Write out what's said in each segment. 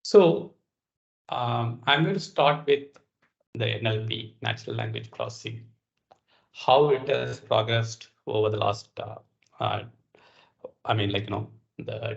So I'm going to start with the NLP, natural language processing, how it has progressed over the last, the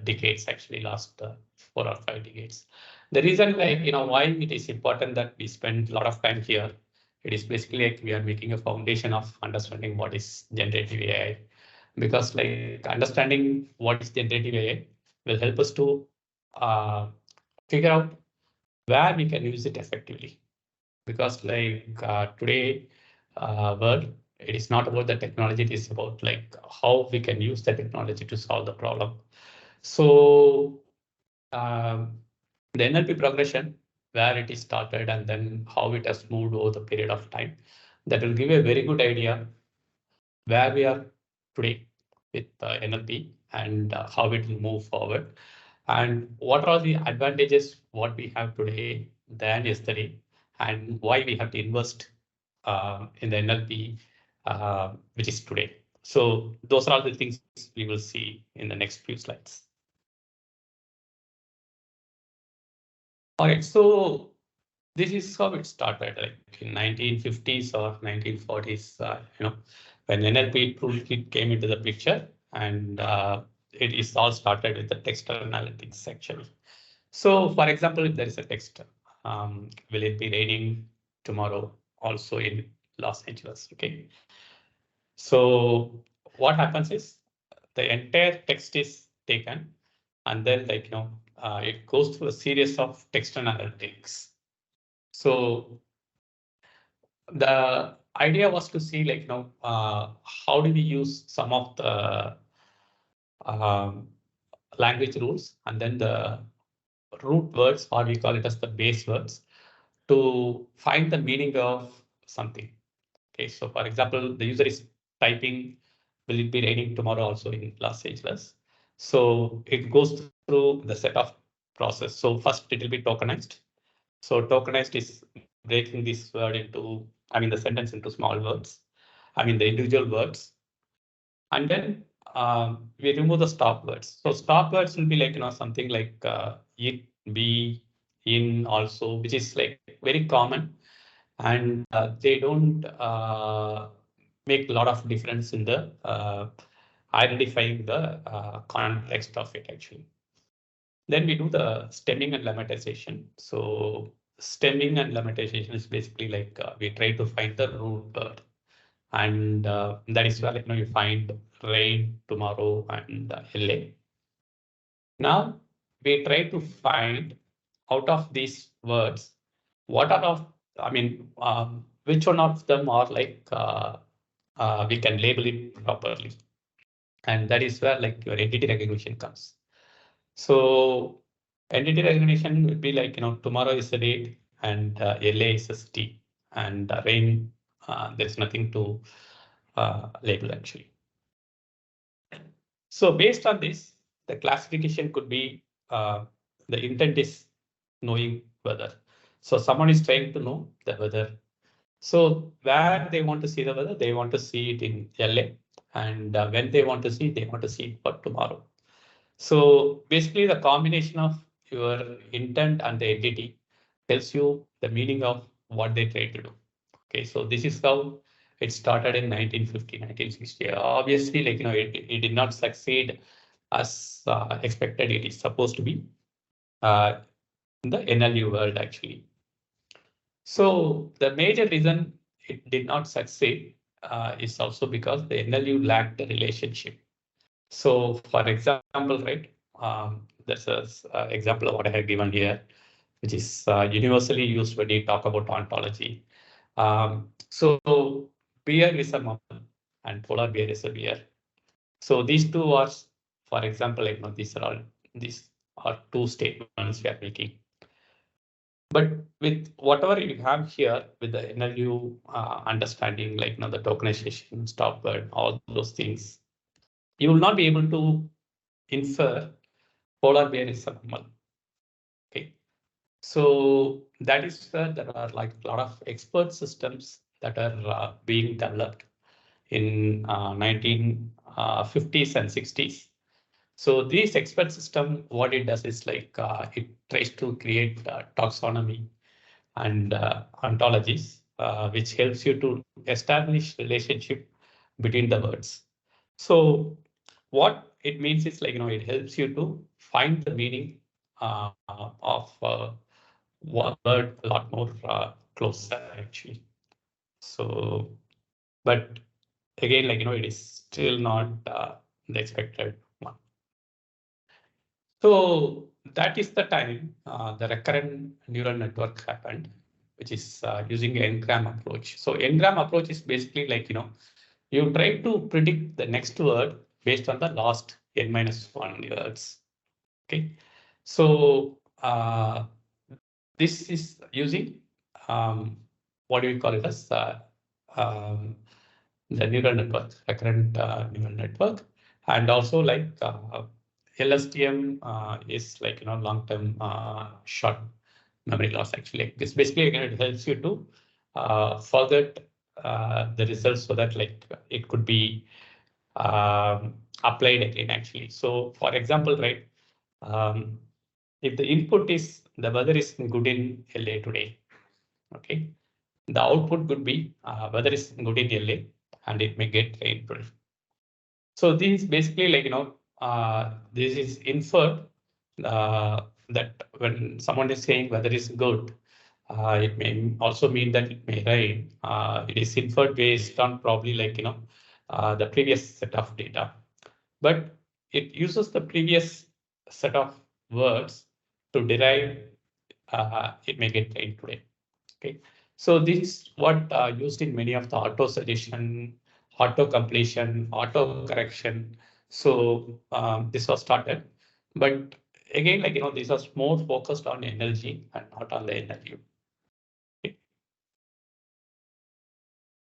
decades, actually last 4 or 5 decades. The reason, why it is important that we spend a lot of time here, it is basically like we are making a foundation of understanding what is generative AI, because like understanding what is generative AI will help us to figure out where we can use it effectively. Because today world, it is not about the technology, it is about like how we can use the technology to solve the problem. So the NLP progression, where it is started and then how it has moved over the period of time, that will give a very good idea where we are today with NLP and how it will move forward. And what are the advantages what we have today than yesterday, and why we have to invest in the NLP, which is today. So those are all the things we will see in the next few slides. All right, so this is how it started, like in 1950s or 1940s, when NLP toolkit came into the picture, and it is all started with the text analytics actually. So for example, if there is a text, will it be raining tomorrow also in Los Angeles? Okay. So what happens is the entire text is taken, and then it goes through a series of text analytics. So the idea was to see how do we use some of the language rules and then the root words, or we call it as the base words, to find the meaning of something. Okay, so for example, the user is typing, will it be raining tomorrow also in Los Angeles? So it goes through the set of process. So first it will be tokenized. So tokenized is breaking this word into, the sentence into small words, the individual words. And then we remove the stop words. So stop words will be like, something like it, be, in, also, which is like very common. And they don't make a lot of difference in the identifying the context of it actually. Then we do the stemming and lemmatization. So stemming and lemmatization is basically like we try to find the root word, and that is where you find rain tomorrow and LA. Now we try to find out of these words what are of which one of them are like we can label it properly, and that is where like your entity recognition comes. So entity recognition will be like tomorrow is the date, and LA is a city, and rain there's nothing to label actually. So based on this, the classification could be the intent is knowing weather. So someone is trying to know the weather. So where they want to see the weather, they want to see it in LA, and when they want to see it for tomorrow. So basically the combination of your intent and the entity tells you the meaning of what they try to do. Okay, so this is how it started in 1950, 1960. Obviously, it did not succeed as expected. It is supposed to be in the NLU world actually. So the major reason it did not succeed is also because the NLU lacked the relationship. So for example, right, there's an example of what I have given here, which is universally used when you talk about ontology. So beer is a mammal and polar bear is a bear. So these two are, for example, these are two statements we are making. But with whatever you have here with the NLU understanding, the tokenization, stop word, all those things, you will not be able to infer polar bear is a mammal. Okay, so that is where there are like a lot of expert systems that are being developed in 1950s and 60s. So this expert system, what it does is like it tries to create taxonomy and ontologies, which helps you to establish relationship between the words. So what it means is like, it helps you to find the meaning of word a lot more closer actually. So, but again, like, it is still not the expected one. So that is the time the recurrent neural network happened, which is using the n-gram approach. So n-gram approach is basically like, you try to predict the next word based on the last n minus 1 words. Okay. So this is using what do we call it as um, the neural network, recurrent neural network, and also like LSTM is like long-term short memory loss. Actually, this basically it helps you to forget the results so that like it could be applied again. Actually, so for example, right, if the input is the weather is good in LA today, okay, the output could be weather is good in LA and it may get rainfall. So this is basically like, this is inferred that when someone is saying weather is good, it may also mean that it may rain. It is inferred based on probably like, the previous set of data, but it uses the previous set of words to derive it may get rain today. Okay, so this is what used in many of the auto suggestion, auto completion, auto correction. So this was started, but again, like this was more focused on energy and not on the NLU. Okay.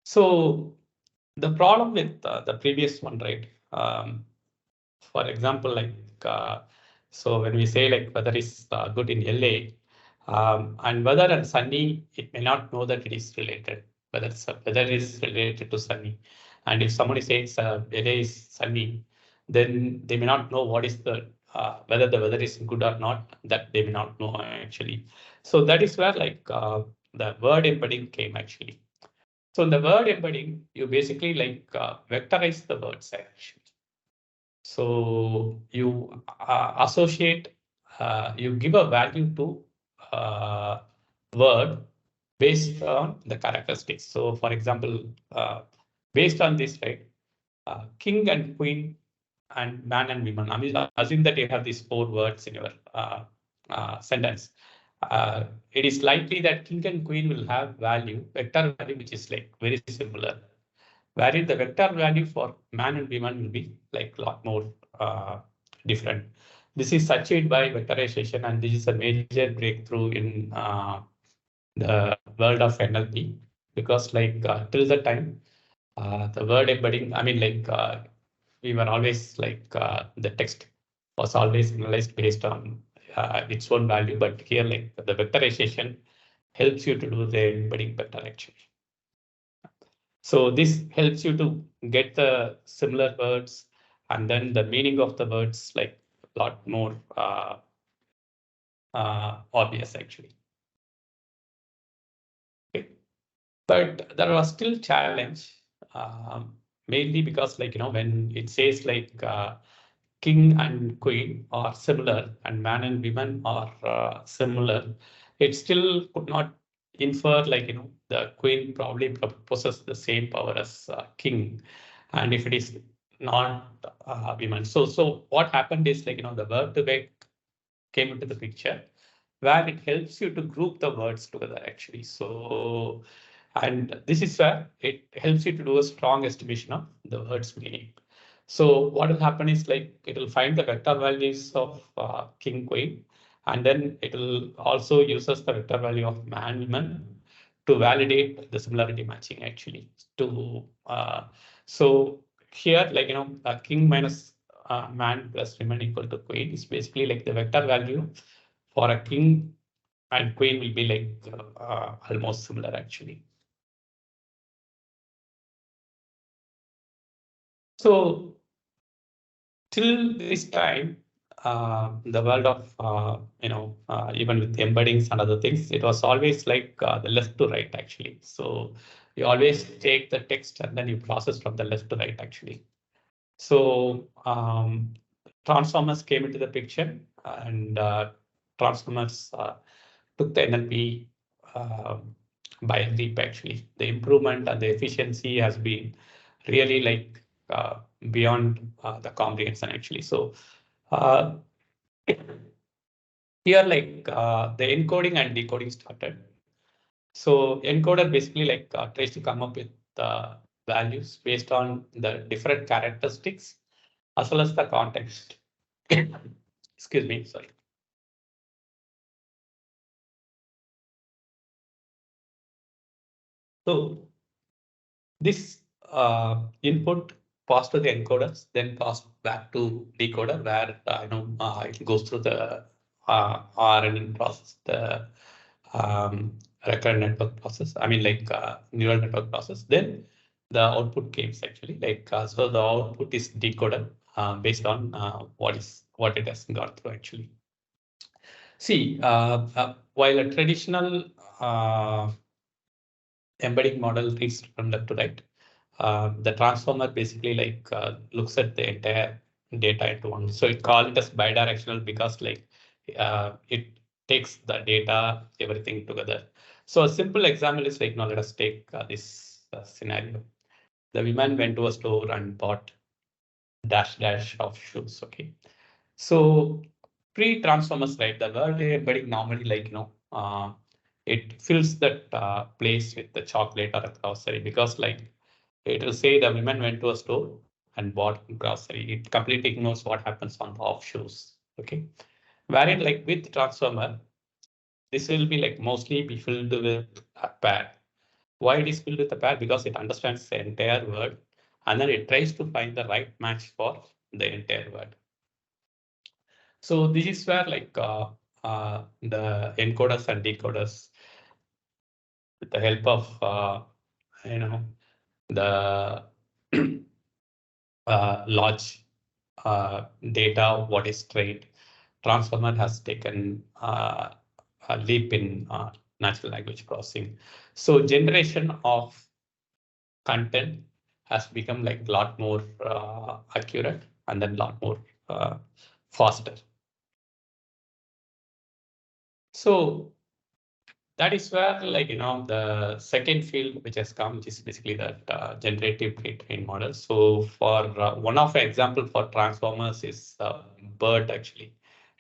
So the problem with the previous one, right? For example, like so when we say like weather is good in LA, and weather and sunny, it may not know that it is related. Weather is related to sunny, and if somebody says LA is sunny, then they may not know what is the whether the weather is good or not. That they may not know actually. So that is where like the word embedding came actually. So in the word embedding, you basically like vectorize the words actually. So you associate, you give a value to word based on the characteristics. So for example, based on this, right, king and queen and man and woman. I mean, assume that you have these 4 words in your sentence. It is likely that king and queen will have value, vector value, which is like very similar, wherein the vector value for man and woman will be like a lot more different. This is achieved by vectorization, and this is a major breakthrough in the world of NLP, because like till the time, the word embedding, I mean, like we were always like the text was always analyzed based on its own value, but here like the vectorization helps you to do the embedding better actually. So this helps you to get the similar words and then the meaning of the words like a lot more obvious actually. Okay. But there are still challenge, mainly because like, when it says like king and queen are similar and man and women are similar, it still could not infer like, the queen probably possesses the same power as king. And if it is not women. So what happened is like, the verb to be came into the picture where it helps you to group the words together actually. So, and this is where it helps you to do a strong estimation of the word's meaning. So what will happen is like it will find the vector values of king, queen, and then it will also uses the vector value of man, woman to validate the similarity matching actually. To so here, like king minus man plus women equal to queen is basically like the vector value for a king and queen will be like almost similar actually. So till this time, the world of even with embeddings and other things, it was always like the left to right actually. So you always take the text and then you process from the left to right actually. So transformers came into the picture, and transformers took the NLP by a leap actually. The improvement and the efficiency has been really like beyond the comprehension actually. So uh, here like the encoding and decoding started. So encoder basically like tries to come up with values based on the different characteristics as well as the context. Excuse me, sorry. So this input passed to the encoders, then passed back to decoder, where it goes through the RNN process, the recurrent network process. I mean, like neural network process. Then the output came actually like so the output is decoded based on what it has got through actually. See, while a traditional embedding model reads from left to right, the transformer basically like looks at the entire data into one. So it called it as bidirectional because like it takes the data, everything together. So a simple example is like, now let us take this scenario. The woman went to a store and bought dash of shoes. Okay. So pre-transformers, right? The world embedding normally like, it fills that place with the chocolate or a grocery because like it will say the women went to a store and bought grocery. It completely ignores what happens on the off shoes. Okay. Wherein like with transformer, this will be like mostly be filled with a pair. Why it is filled with a pair? Because it understands the entire word and then it tries to find the right match for the entire word. So this is where like the encoders and decoders, with the help of the large data, what is trained, transformer has taken a leap in natural language processing. So generation of content has become like a lot more accurate and then a lot more faster. So that is where like the second field which has come, which is basically that generative pre-trained model. So for one of the example for transformers is BERT actually.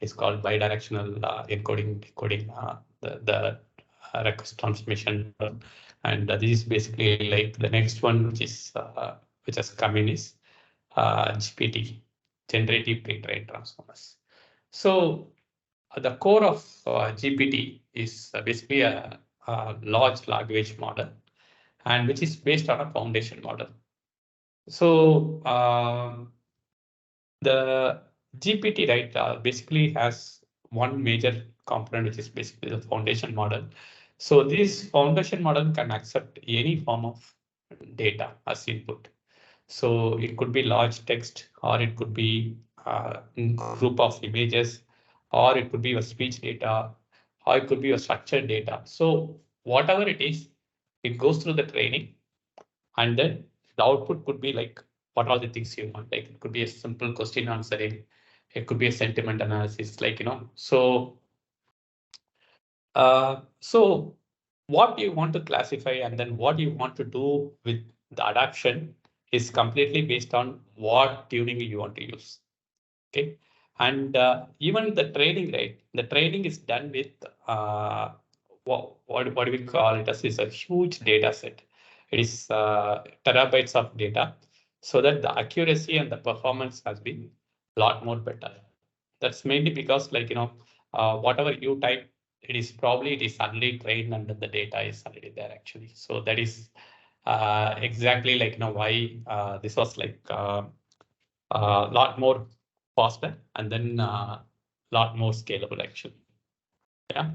It's called bidirectional encoding decoding the request transmission, and this is basically like the next one which has come in is GPT, generative pre-trained transformers. So the core of GPT is basically a large language model, and which is based on a foundation model. So the GPT, right, basically has one major component, which is basically the foundation model. So this foundation model can accept any form of data as input. So it could be large text, or it could be a group of images, or it could be your speech data, or it could be your structured data. So whatever it is, it goes through the training, and then the output could be like what all the things you want. Like it could be a simple question answering, it could be a sentiment analysis, like so what you want to classify and then what you want to do with the adaptation is completely based on what tuning you want to use. Okay. And even the training, right? The training is done with what do we call it as is a huge data set. It is terabytes of data, so that the accuracy and the performance has been a lot more better. That's mainly because like whatever you type, it is already trained and the data is already there actually. So that is exactly like why this was like a lot more faster and then a lot more scalable actually. Yeah.